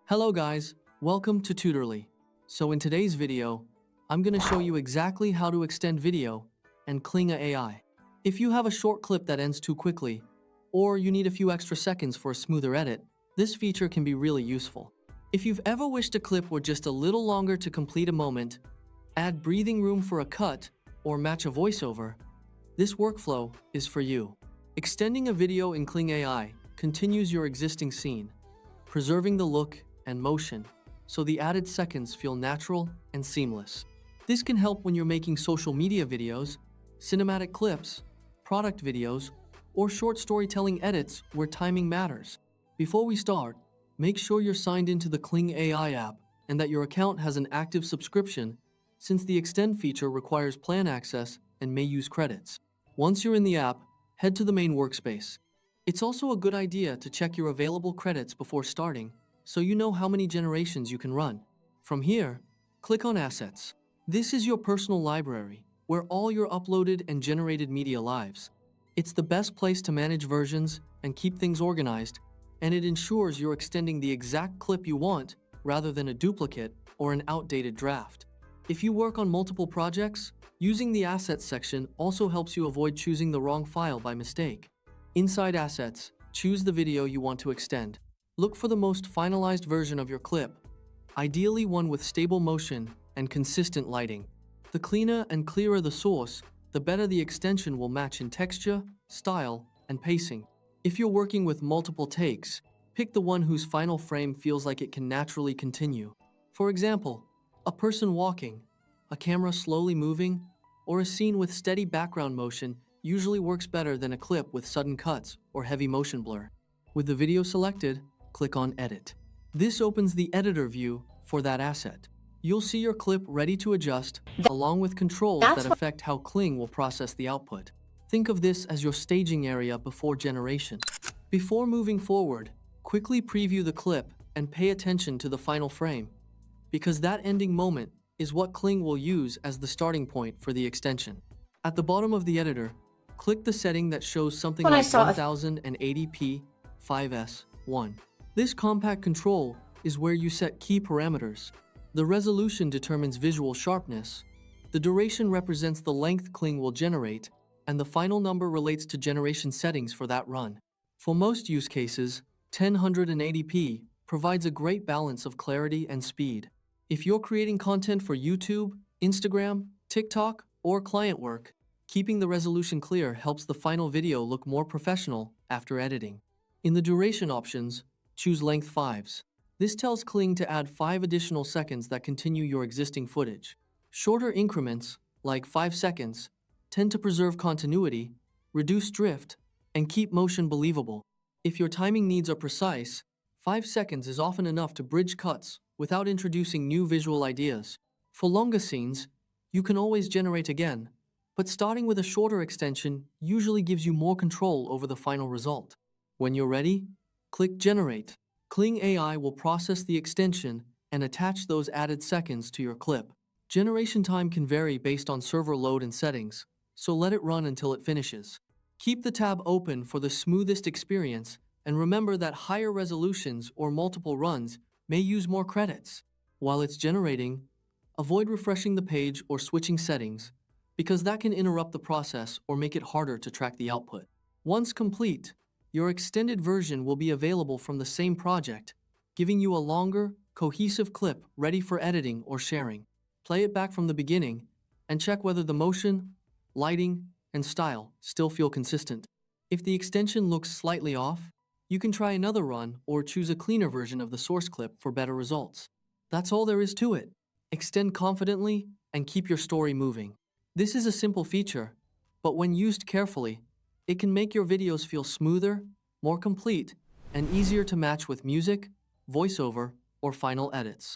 Hello guys, welcome to Tutorly. So in today's video, I'm going to show you exactly how to extend video and Kling AI. If you have a short clip that ends too quickly, or you need a few extra seconds for a smoother edit, this feature can be really useful. If you've ever wished a clip were just a little longer to complete a moment, add breathing room for a cut, or match a voiceover, this workflow is for you. Extending a video in Kling AI continues your existing scene, preserving the look and motion, so the added seconds feel natural and seamless. This can help when you're making social media videos, cinematic clips, product videos, or short storytelling edits where timing matters. Before we start, make sure you're signed into the Kling AI app and that your account has an active subscription, since the Extend feature requires plan access and may use credits. Once you're in the app, head to the main workspace. It's also a good idea to check your available credits before starting, so you know how many generations you can run. From here, click on Assets. This is your personal library, where all your uploaded and generated media lives. It's the best place to manage versions and keep things organized, and it ensures you're extending the exact clip you want rather than a duplicate or an outdated draft. If you work on multiple projects, using the Assets section also helps you avoid choosing the wrong file by mistake. Inside Assets, choose the video you want to extend. Look for the most finalized version of your clip, ideally one with stable motion and consistent lighting. The cleaner and clearer the source, the better the extension will match in texture, style, and pacing. If you're working with multiple takes, pick the one whose final frame feels like it can naturally continue. For example, a person walking, a camera slowly moving, or a scene with steady background motion usually works better than a clip with sudden cuts or heavy motion blur. With the video selected, click on Edit. This opens the editor view for that asset. You'll see your clip ready to adjust, along with controls that affect how Kling will process the output. Think of this as your staging area before generation. Before moving forward, quickly preview the clip and pay attention to the final frame, because that ending moment is what Kling will use as the starting point for the extension. At the bottom of the editor, click the setting that shows something like 1080p 5s1. This compact control is where you set key parameters. The resolution determines visual sharpness, the duration represents the length Kling will generate, and the final number relates to generation settings for that run. For most use cases, 1080p provides a great balance of clarity and speed. If you're creating content for YouTube, Instagram, TikTok, or client work, keeping the resolution clear helps the final video look more professional after editing. In the duration options, choose length 5s. This tells Kling to add 5 additional seconds that continue your existing footage. Shorter increments, like 5 seconds, tend to preserve continuity, reduce drift, and keep motion believable. If your timing needs are precise, 5 seconds is often enough to bridge cuts without introducing new visual ideas. For longer scenes, you can always generate again, but starting with a shorter extension usually gives you more control over the final result. When you're ready, click Generate. Kling AI will process the extension and attach those added seconds to your clip. Generation time can vary based on server load and settings, so let it run until it finishes. Keep the tab open for the smoothest experience, and remember that higher resolutions or multiple runs may use more credits. While it's generating, avoid refreshing the page or switching settings, because that can interrupt the process or make it harder to track the output. Once complete, your extended version will be available from the same project, giving you a longer, cohesive clip ready for editing or sharing. Play it back from the beginning and check whether the motion, lighting, and style still feel consistent. If the extension looks slightly off, you can try another run or choose a cleaner version of the source clip for better results. That's all there is to it. Extend confidently and keep your story moving. This is a simple feature, but when used carefully, it can make your videos feel smoother, more complete, and easier to match with music, voiceover, or final edits.